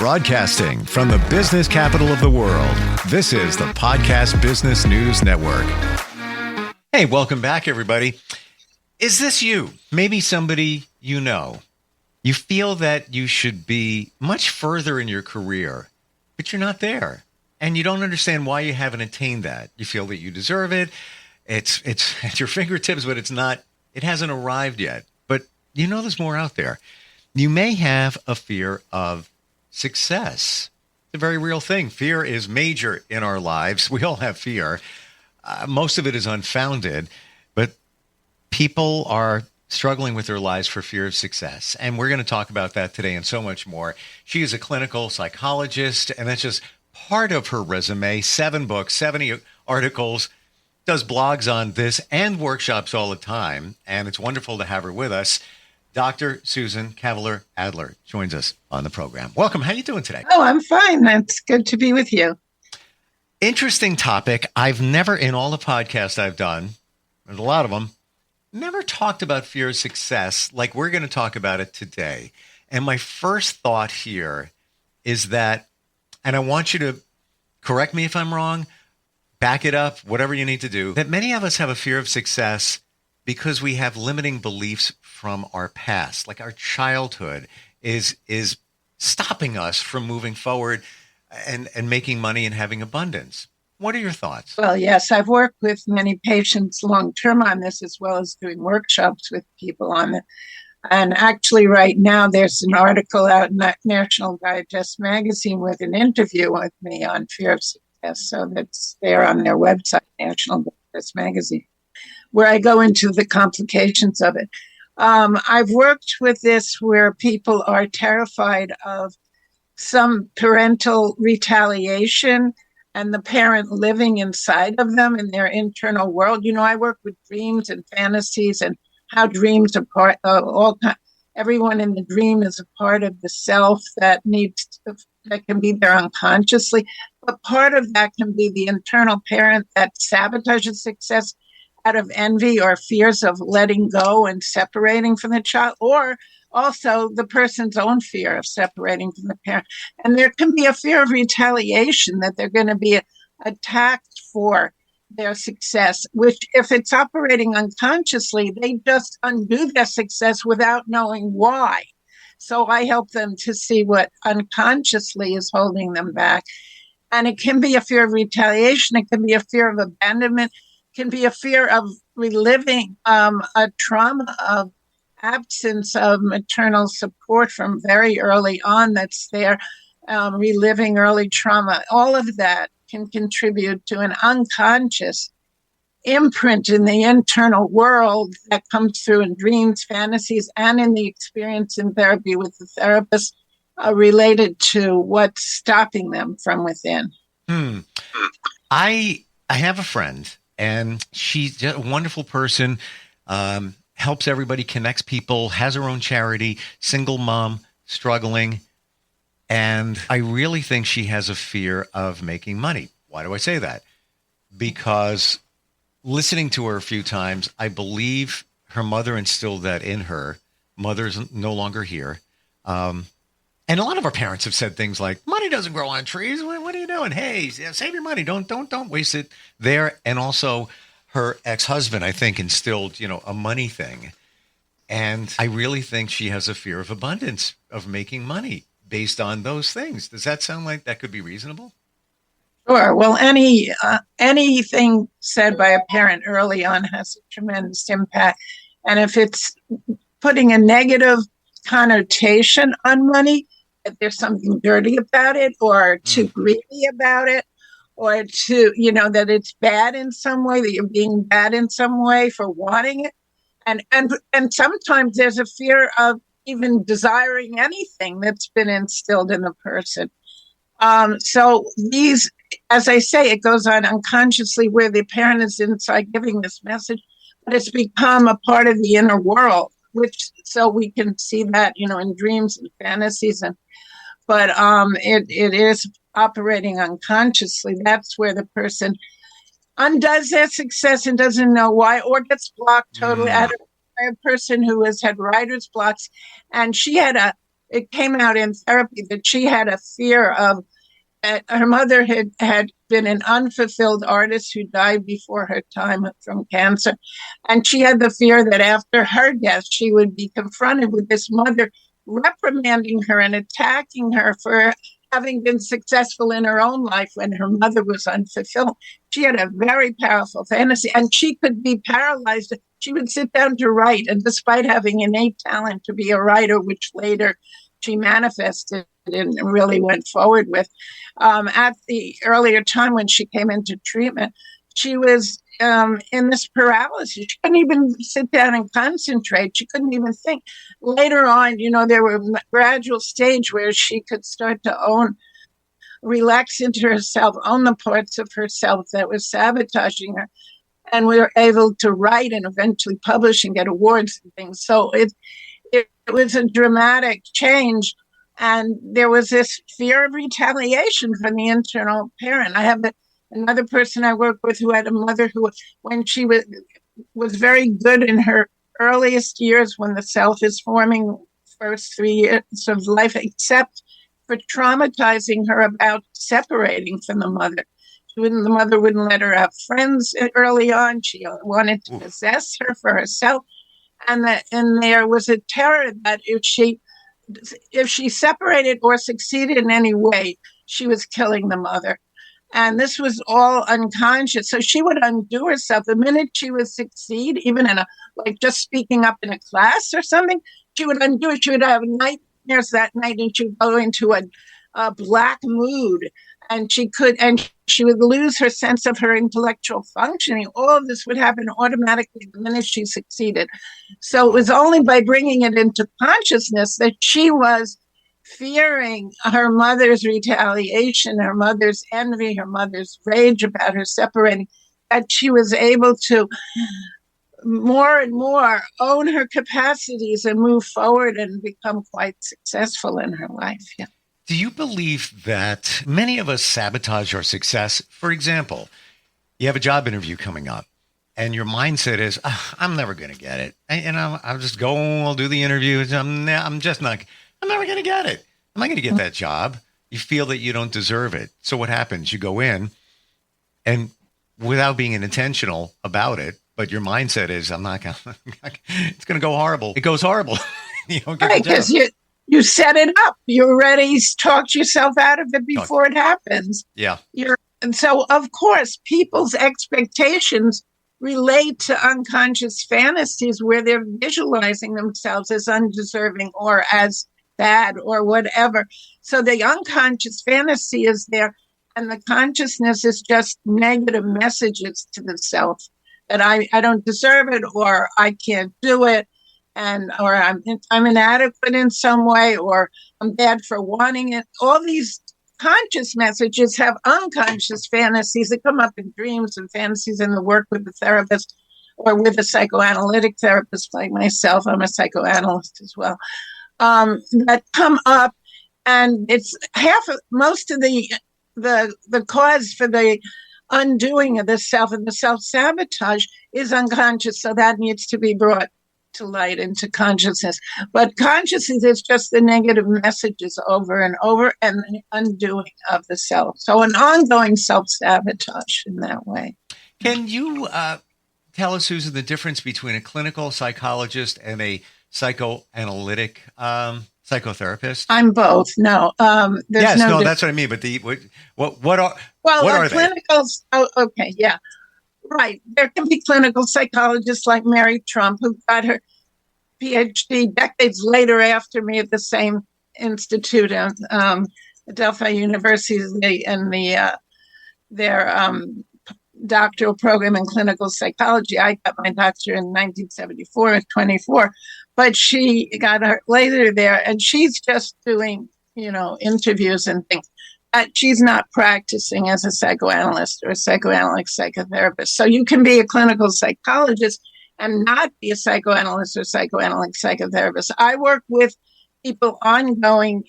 Broadcasting from the business capital of the world, this is the Podcast Business News Network. Hey, welcome back, everybody. Is this you? Maybe somebody you know. You feel that you should be much further in your career, but you're not there. And you don't understand why you haven't attained that. You feel that you deserve it. It's at your fingertips, but it hasn't arrived yet. But you know there's more out there. You may have a fear of success. It's a very real thing. Fear is major in our lives. We all have fear. Most of it is unfounded, but people are struggling with their lives for fear of success. And we're going to talk about that today and so much more. She is a clinical psychologist, and that's just part of her resume. 7 books, 70 articles, does blogs on this and workshops all the time. And it's wonderful to have her with us. Dr. Susan Kavaler Adler joins us on the program. Welcome. How are you doing today? Oh, I'm fine. It's good to be with you. Interesting topic. I've never, in all the podcasts I've done, there's a lot of them, never talked about fear of success like we're going to talk about it today. And my first thought here is that, and I want you to correct me if I'm wrong, back it up, whatever you need to do, that many of us have a fear of success because we have limiting beliefs from our past, like our childhood is stopping us from moving forward and making money and having abundance. What are your thoughts? Well, yes, I've worked with many patients long-term on this, as well as doing workshops with people on it. And actually right now there's an article out in National Digest magazine with an interview with me on fear of success. So that's there on their website, National Digest magazine, where I go into the complications of it. I've worked with this where people are terrified of some parental retaliation and the parent living inside of them in their internal world. You know, I work with dreams and fantasies and how dreams are part of everyone in the dream is a part of the self that can be there unconsciously. But part of that can be the internal parent that sabotages success out of envy or fears of letting go and separating from the child, or also the person's own fear of separating from the parent. And there can be a fear of retaliation, that they're going to be attacked for their success, which if it's operating unconsciously, they just undo their success without knowing why. So I help them to see what unconsciously is holding them back. And it can be a fear of retaliation. It can be a fear of abandonment. It can be a fear of reliving a trauma of absence of maternal support from very early on that's there, reliving early trauma. All of that can contribute to an unconscious imprint in the internal world that comes through in dreams, fantasies, and in the experience in therapy with the therapist related to what's stopping them from within. I have a friend, and she's a wonderful person, helps everybody, connects people, has her own charity, single mom, struggling. And I really think she has a fear of making money. Why do I say that? Because listening to her a few times, I believe her mother instilled that in her. Mother's no longer here. And a lot of our parents have said things like, money doesn't grow on trees. What are you doing? Hey, save your money. Don't waste it there. And also her ex-husband, I think, instilled, a money thing. And I really think she has a fear of abundance, of making money based on those things. Does that sound like that could be reasonable? Sure. Well, anything said by a parent early on has a tremendous impact. And if it's putting a negative connotation on money, if there's something dirty about it or too greedy about it, or to, that it's bad in some way, that you're being bad in some way for wanting it. And sometimes there's a fear of even desiring anything that's been instilled in the person. So these, as I say, it goes on unconsciously where the parent is inside giving this message, but it's become a part of the inner world, so we can see that, in dreams and fantasies. But it is operating unconsciously. That's where the person undoes their success and doesn't know why, or gets blocked totally. I had a person who has had writer's blocks, and she had it came out in therapy that she had a fear of her mother had been an unfulfilled artist who died before her time from cancer. And she had the fear that after her death, she would be confronted with this mother reprimanding her and attacking her for having been successful in her own life when her mother was unfulfilled. She had a very powerful fantasy, and she could be paralyzed. She would sit down to write, and despite having innate talent to be a writer, which later she manifested and really went forward with, at the earlier time when she came into treatment, she was in this paralysis. She couldn't even sit down and concentrate. She couldn't even think. Later on, there were a gradual stage where she could start to relax into herself, own the parts of herself that was sabotaging her. And we were able to write and eventually publish and get awards and things. So it was a dramatic change. And there was this fear of retaliation from the internal parent. I have another person I work with who had a mother who, when she was very good in her earliest years, when the self is forming, first 3 years of life, except for traumatizing her about separating from the mother. The mother wouldn't let her have friends early on. She wanted to possess her for herself. And there was a terror that if she separated or succeeded in any way, she was killing the mother. And this was all unconscious. So she would undo herself. The minute she would succeed, even in just speaking up in a class or something, she would undo it. She would have nightmares that night, and she would go into a black mood. And she would lose her sense of her intellectual functioning. All of this would happen automatically the minute she succeeded. So it was only by bringing it into consciousness that she was fearing her mother's retaliation, her mother's envy, her mother's rage about her separating, that she was able to more and more own her capacities and move forward and become quite successful in her life. Yeah. Do you believe that many of us sabotage our success? For example, you have a job interview coming up and your mindset is, I'm never going to get it. I'll just go, I'll do the interview. I'm never going to get it. I'm not going to get that job. You feel that you don't deserve it. So what happens? You go in and without being intentional about it, but your mindset is, I'm not going to, it's going to go horrible. It goes horrible. You don't get the job. You set it up. You already talked yourself out of it before it happens. Yeah. And so, of course, people's expectations relate to unconscious fantasies where they're visualizing themselves as undeserving or as bad or whatever. So the unconscious fantasy is there, and the consciousness is just negative messages to the self that I don't deserve it, or I can't do it, or I'm inadequate in some way, or I'm bad for wanting it. All these conscious messages have unconscious fantasies that come up in dreams and fantasies in the work with the therapist or with a psychoanalytic therapist like myself. I'm a psychoanalyst as well. That come up, and it's most of the cause for the undoing of the self and the self-sabotage is unconscious. So that needs to be brought to light into consciousness. But consciousness is just the negative messages over and over and the undoing of the self. So an ongoing self-sabotage in that way. Can you tell us, Susan, the difference between a clinical psychologist and a psychoanalytic psychotherapist? I'm both. No, that's what I mean. But what are clinicals? Oh, okay, yeah. Right. There can be clinical psychologists like Mary Trump, who got her PhD decades later after me at the same institute at Delphi University and their doctoral program in clinical psychology. I got my doctorate in 1974 at 24, but she got her later there, and she's just doing, interviews and things. She's not practicing as a psychoanalyst or a psychoanalytic psychotherapist. So you can be a clinical psychologist and not be a psychoanalyst or psychoanalytic psychotherapist. I work with people ongoing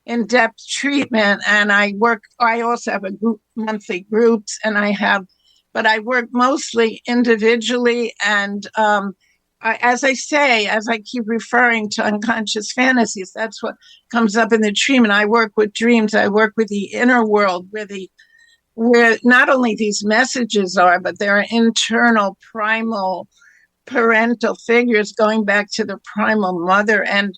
in-depth treatment, and I also have a group, monthly groups, but I work mostly individually, and as I say, as I keep referring to unconscious fantasies, that's what comes up in the dream. And I work with dreams. I work with the inner world where not only these messages are, but there are internal primal parental figures going back to the primal mother and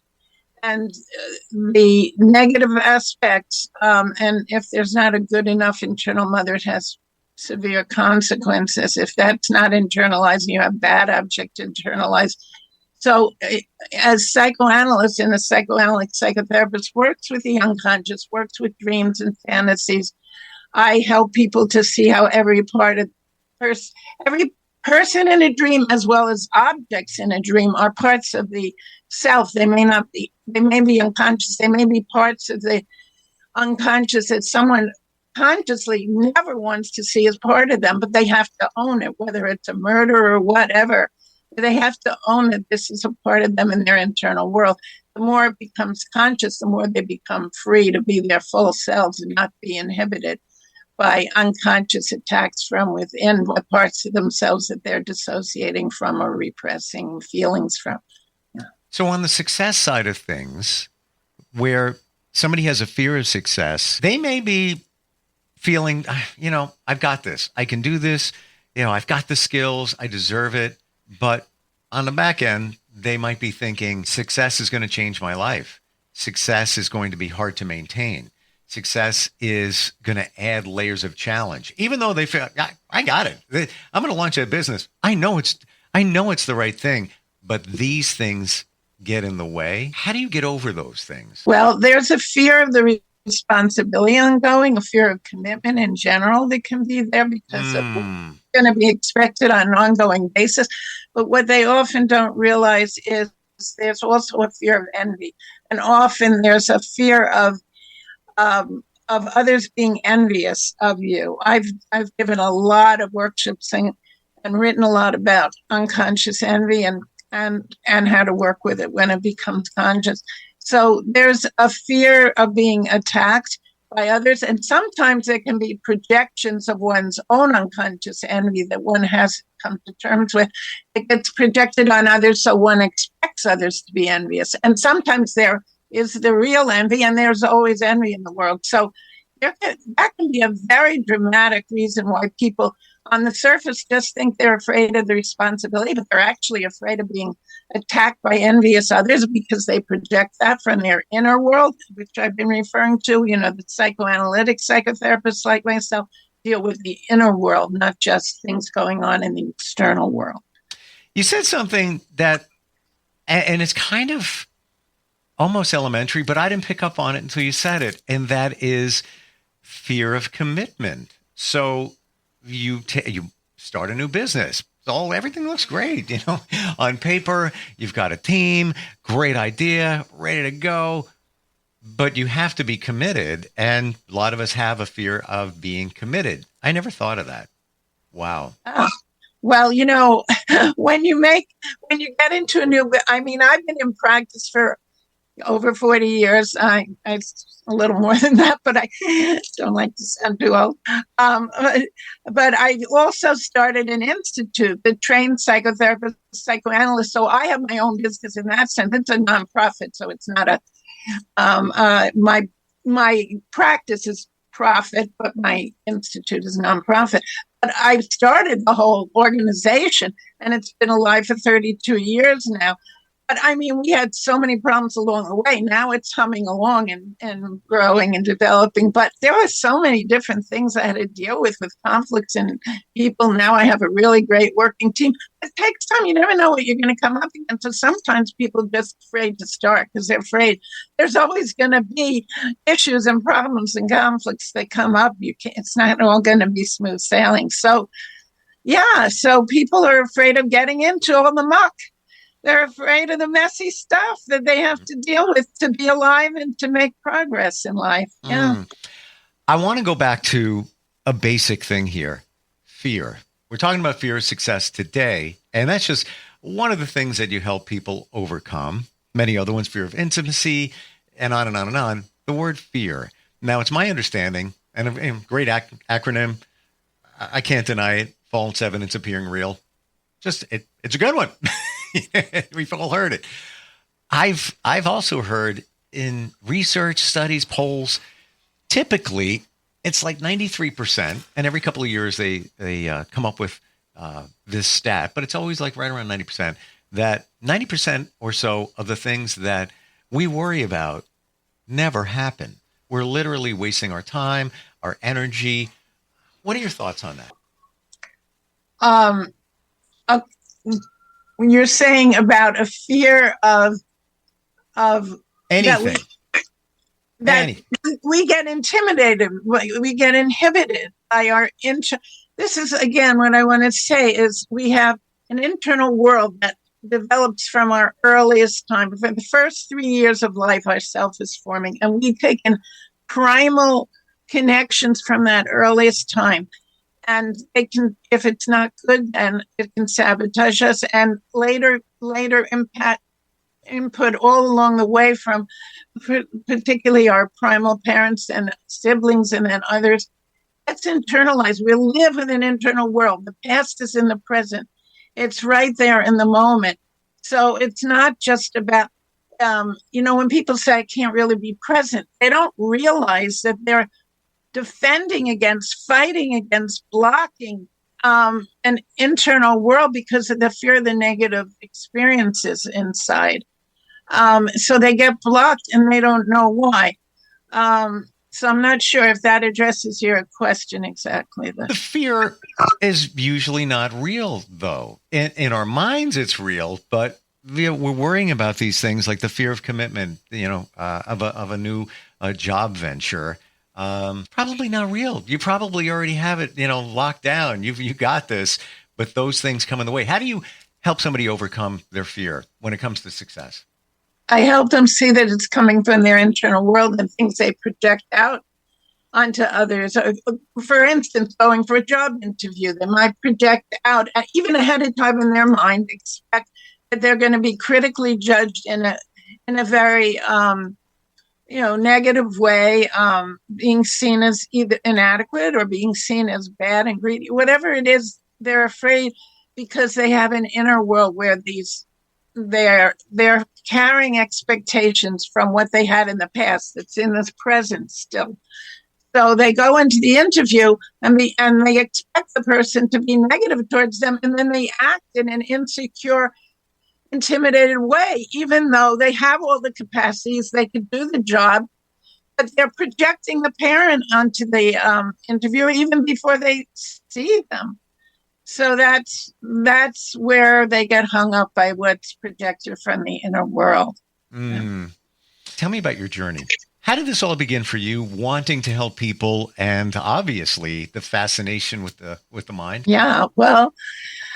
the negative aspects. And if there's not a good enough internal mother, it has severe consequences. If that's not internalized, you have bad object internalized. So as psychoanalysts and a psychoanalytic psychotherapist works with the unconscious, works with dreams and fantasies, I help people to see how every every person in a dream, as well as objects in a dream, are parts of the self. They may be unconscious. They may be parts of the unconscious that someone consciously never wants to see as part of them, but they have to own it, whether it's a murder or whatever. They have to own that this is a part of them in their internal world. The more it becomes conscious, the more they become free to be their full selves and not be inhibited by unconscious attacks from within, what parts of themselves that they're dissociating from or repressing feelings from. Yeah. So on the success side of things, where somebody has a fear of success, they may be feeling, I've got this. I can do this. I've got the skills. I deserve it. But on the back end, they might be thinking success is going to change my life. Success is going to be hard to maintain. Success is going to add layers of challenge, even though they feel, I got it. I'm going to launch a business. I know it's the right thing, but these things get in the way. How do you get over those things? Well, there's a fear of the responsibility ongoing, a fear of commitment in general that can be there because of what's going to be expected on an ongoing basis. But what they often don't realize is there's also a fear of envy. And often there's a fear of others being envious of you. I've given a lot of workshops and written a lot about unconscious envy and how to work with it when it becomes conscious. So there's a fear of being attacked by others, and sometimes there can be projections of one's own unconscious envy that one has come to terms with. It gets projected on others, so one expects others to be envious. And sometimes there is the real envy, and there's always envy in the world. So that can be a very dramatic reason why people on the surface just think they're afraid of the responsibility, but they're actually afraid of being attacked by envious others because they project that from their inner world, which I've been referring to. The psychoanalytic psychotherapists like myself deal with the inner world, not just things going on in the external world. You said something that, and it's kind of almost elementary, but I didn't pick up on it until you said it, and that is fear of commitment. So you start a new business. So everything looks great, on paper. You've got a team, great idea, ready to go, but you have to be committed. And a lot of us have a fear of being committed. I never thought of that. Wow. Well, when you get into I've been in practice for over 40 years. I a little more than that, but I don't like to sound too old. But I also started an institute that trains psychotherapists, psychoanalysts. So I have my own business in that sense. It's a nonprofit, so it's not my practice is profit, but my institute is nonprofit. But I've started the whole organization, and it's been alive for 32 years now. But we had so many problems along the way. Now it's humming along and growing and developing. But there were so many different things I had to deal with conflicts and people. Now I have a really great working team. It takes time. You never know what you're going to come up against. So sometimes people are just afraid to start because they're afraid there's always going to be issues and problems and conflicts that come up. It's not all going to be smooth sailing. So, so people are afraid of getting into all the muck. They're afraid of the messy stuff that they have to deal with to be alive and to make progress in life. Yeah. I want to go back to a basic thing here, fear. We're talking about fear of success today, and that's just one of the things that you help people overcome. Many other ones, fear of intimacy, and on and on and on. The word fear. Now, it's my understanding, and a great acronym, I can't deny it, false evidence appearing real. It's a good one. We've all heard it. I've also heard in research, studies, polls, typically it's like 93%, and every couple of years they come up with this stat, but it's always like right around 90%, that 90% or so of the things that we worry about never happen. We're literally wasting our time, our energy. What are your thoughts on that? You're saying about a fear of anything. That we get intimidated, we get inhibited by our This is, again, what I want to say is we have an internal world that develops from our earliest time. For the first 3 years of life, our self is forming, and we take in primal connections from that earliest time. And it can, if it's not good, then it can sabotage us, and later input all along the way from particularly our primal parents and siblings and then others. That's internalized. We live in an internal world. The past is in the present. It's right there in the moment. So it's not just about, when people say I can't really be present, they don't realize that they're defending against, fighting against, blocking an internal world because of the fear of the negative experiences inside. So they get blocked and they don't know why. So I'm not sure if that addresses your question exactly. The fear is usually not real, though. In our minds, it's real, but we're worrying about these things like the fear of commitment, of a new job venture. Probably not real. You probably already have it, locked down. You got this, but those things come in the way. How do you help somebody overcome their fear when it comes to success? I help them see that it's coming from their internal world and things they project out onto others. For instance, going for a job interview, they might project out, even ahead of time in their mind, expect that they're going to be critically judged in a very negative way, being seen as either inadequate or being seen as bad and greedy. Whatever it is, they're afraid because they have an inner world where they're carrying expectations from what they had in the past that's in this present still. So they go into the interview and they expect the person to be negative towards them, and then they act in an insecure, intimidated way, even though they have all the capacities, they could do the job, but they're projecting the parent onto the interviewer even before they see them. So that's where they get hung up by what's projected from the inner world. Tell me about your journey. How did this all begin for you, wanting to help people, and obviously the fascination with the mind? Yeah, well,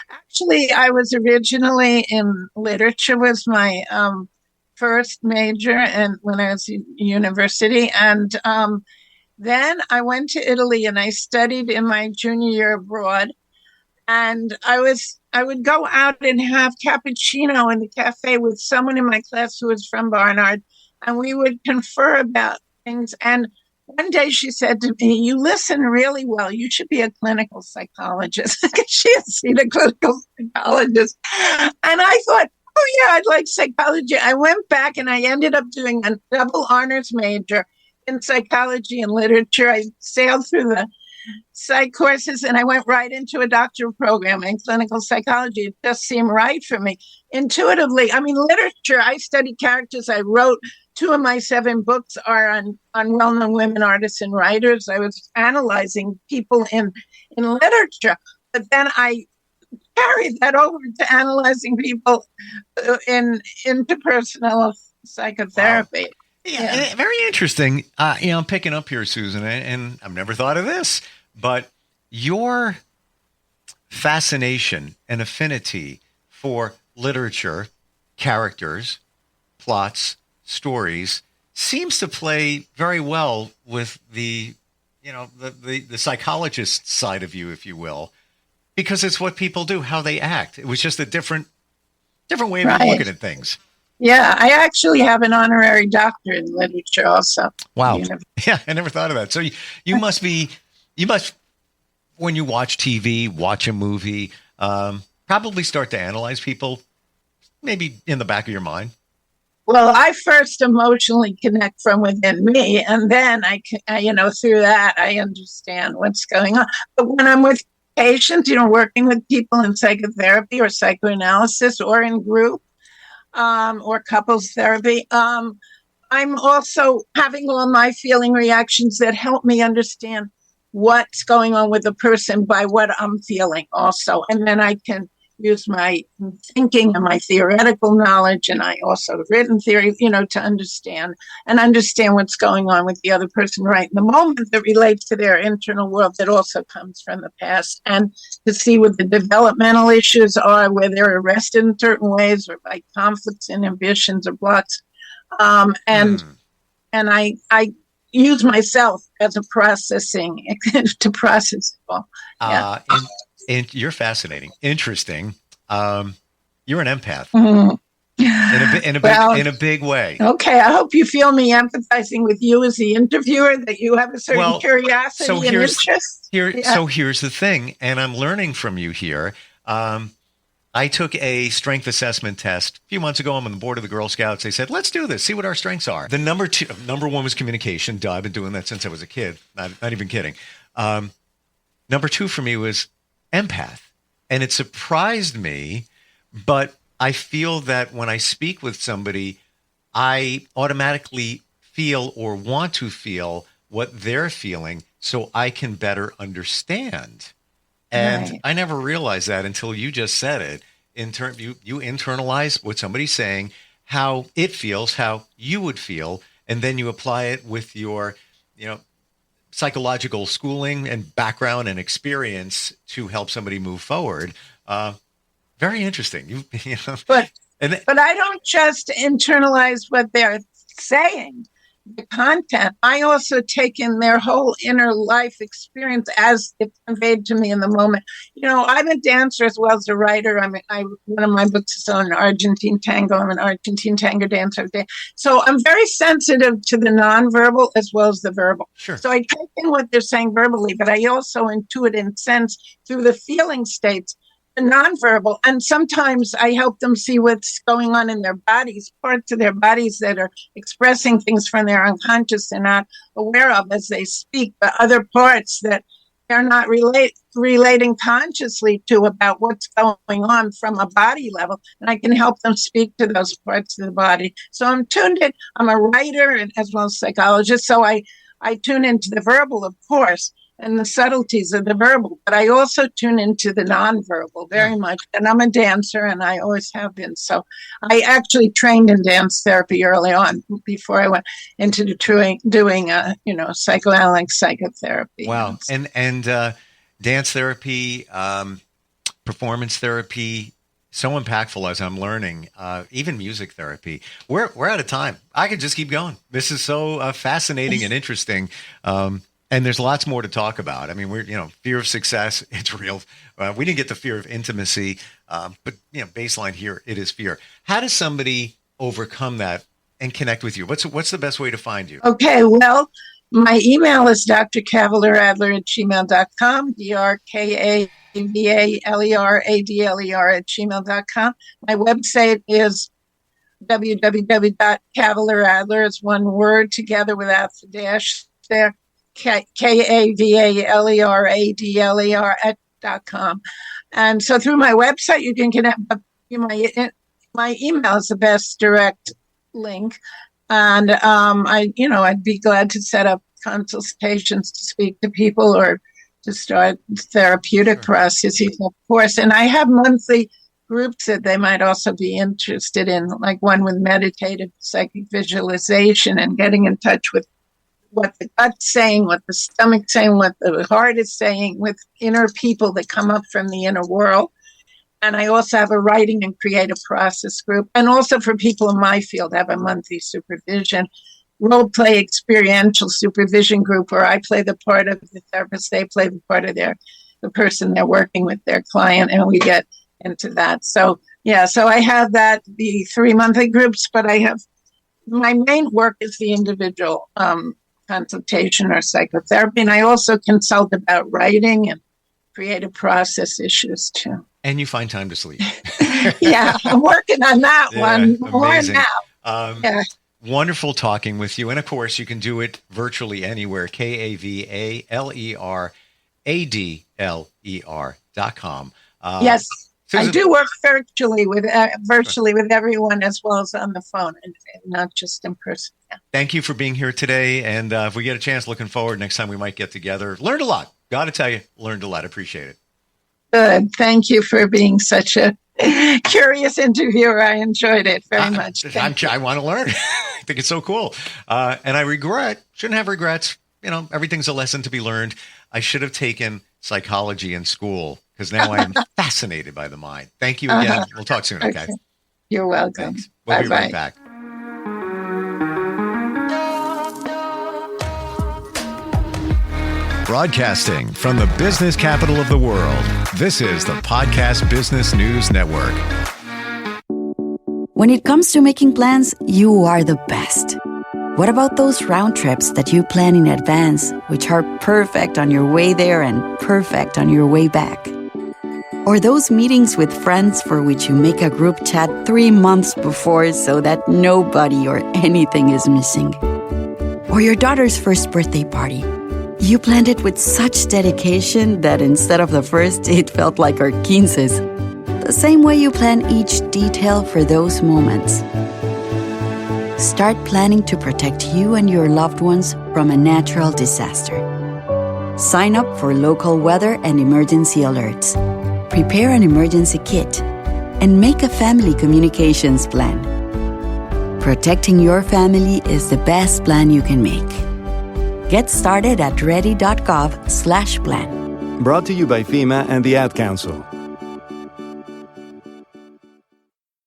actually, I was originally in literature, was my first major, and when I was in university, and then I went to Italy and I studied in my junior year abroad. And I would go out and have cappuccino in the cafe with someone in my class who was from Barnard, and we would confer about things. And one day she said to me, "You listen really well. You should be a clinical psychologist." She had seen a clinical psychologist. And I thought, oh, yeah, I'd like psychology. I went back and I ended up doing a double honors major in psychology and literature. I sailed through the psych courses and I went right into a doctoral program in clinical psychology. It just seemed right for me intuitively. I mean, literature, I studied characters. I wrote 2 of my 7 books are on well-known women artists and writers. I was analyzing people in literature, but then I carried that over to analyzing people in interpersonal psychotherapy. Wow. Yeah, very interesting. I'm picking up here, Susan, and I've never thought of this, but your fascination and affinity for literature, characters, plots, stories seems to play very well with the psychologist side of you, if you will, because it's what people do, how they act. It was just a different way of looking at things. Yeah, I actually have an honorary doctorate in literature also. Wow. Yeah, I never thought of that. So you must, when you watch TV, watch a movie, probably start to analyze people maybe in the back of your mind? Well, I first emotionally connect from within me, and then through that, I understand what's going on. But when I'm with patients, working with people in psychotherapy or psychoanalysis or in group or couples therapy, I'm also having all my feeling reactions that help me understand what's going on with the person by what I'm feeling also. And then I can use my thinking and my theoretical knowledge, and I also written theory, to understand what's going on with the other person right in the moment that relates to their internal world that also comes from the past, and to see what the developmental issues are, where they're arrested in certain ways or by conflicts, inhibitions, or blocks. And I use myself as a processing to process it all. Yeah. And you're fascinating, interesting. You're an empath in a big way. Okay, I hope you feel me empathizing with you as the interviewer, that you have a certain curiosity and interest. So here's the thing, and I'm learning from you here. I took a strength assessment test a few months ago. I'm on the board of the Girl Scouts. They said, let's do this, see what our strengths are. The number one was communication. Duh, I've been doing that since I was a kid. Not even kidding. Number two for me was empath. And it surprised me, but I feel that when I speak with somebody, I automatically feel or want to feel what they're feeling so I can better understand. And right. I never realized that until you just said it. You internalize what somebody's saying, how it feels, how you would feel, and then you apply it with your, psychological schooling and background and experience to help somebody move forward. Very interesting. But I don't just internalize what they're saying, the content. I also take in their whole inner life experience as it's conveyed to me in the moment. I'm a dancer as well as a writer. One of my books is on Argentine tango. I'm an Argentine tango dancer. So I'm very sensitive to the nonverbal as well as the verbal. Sure. So I take in what they're saying verbally, but I also intuit and sense through the feeling states, the nonverbal. And sometimes I help them see what's going on in their bodies, parts of their bodies that are expressing things from their unconscious they're not aware of as they speak, but other parts that they're not relating consciously to about what's going on from a body level. And I can help them speak to those parts of the body. So I'm tuned in. I'm a writer and as well as a psychologist. So I tune into the verbal, of course, and the subtleties of the verbal, but I also tune into the nonverbal very much. And I'm a dancer, and I always have been. So I actually trained in dance therapy early on before I went into doing psychoanalytic psychotherapy. Wow, and dance therapy, performance therapy, so impactful as I'm learning. Even music therapy. We're out of time. I could just keep going. This is so fascinating and interesting. And there's lots more to talk about. I mean, fear of success, it's real. We didn't get the fear of intimacy, but baseline here, it is fear. How does somebody overcome that and connect with you? What's the best way to find you? Okay, well, my email is drkavaler@gmail.com, drkavaler@gmail.com. My website is www.kavaler, is one word together without the dash there. KAVALERADLER.com. And so through my website, you can connect. My email is the best direct link. And I'd be glad to set up consultations to speak to people or to start therapeutic processes, of course. And I have monthly groups that they might also be interested in, like one with meditative psychic visualization and getting in touch with what the gut's saying, what the stomach's saying, what the heart is saying, with inner people that come up from the inner world. And I also have a writing and creative process group. And also for people in my field, I have a monthly supervision, role play experiential supervision group where I play the part of the therapist, they play the part of the person they're working with, their client, and we get into that. So I have the 3 monthly groups, but I have my main work is the individual consultation or psychotherapy. And I also consult about writing and creative process issues too. And you find time to sleep. Yeah, I'm working on that one more amazing. now. Yeah. Wonderful talking with you. And of course, you can do it virtually anywhere. KavalerAdler.com. Yes. Susan, I do work virtually with everyone as well as on the phone, and not just in person. Yeah. Thank you for being here today. And if we get a chance, looking forward next time we might get together. Learned a lot. Got to tell you, learned a lot. Appreciate it. Good. Thank you for being such a curious interviewer. I enjoyed it very much. I want to learn. I think it's so cool. And I shouldn't have regrets. Everything's a lesson to be learned. I should have taken psychology in school because now I am fascinated by the mind. Thank you again. We'll talk soon, okay? You're welcome. Thanks. We'll be right back. Broadcasting from the business capital of the world, this is the Podcast Business News Network. When it comes to making plans, you are the best. What about those round trips that you plan in advance, which are perfect on your way there and perfect on your way back? Or those meetings with friends for which you make a group chat 3 months before so that nobody or anything is missing? Or your daughter's first birthday party. You planned it with such dedication that instead of the first, it felt like our 15s. The same way you plan each detail for those moments. Start planning to protect you and your loved ones from a natural disaster. Sign up for local weather and emergency alerts. Prepare an emergency kit. And make a family communications plan. Protecting your family is the best plan you can make. Get started at ready.gov/plan. Brought to you by FEMA and the Ad Council.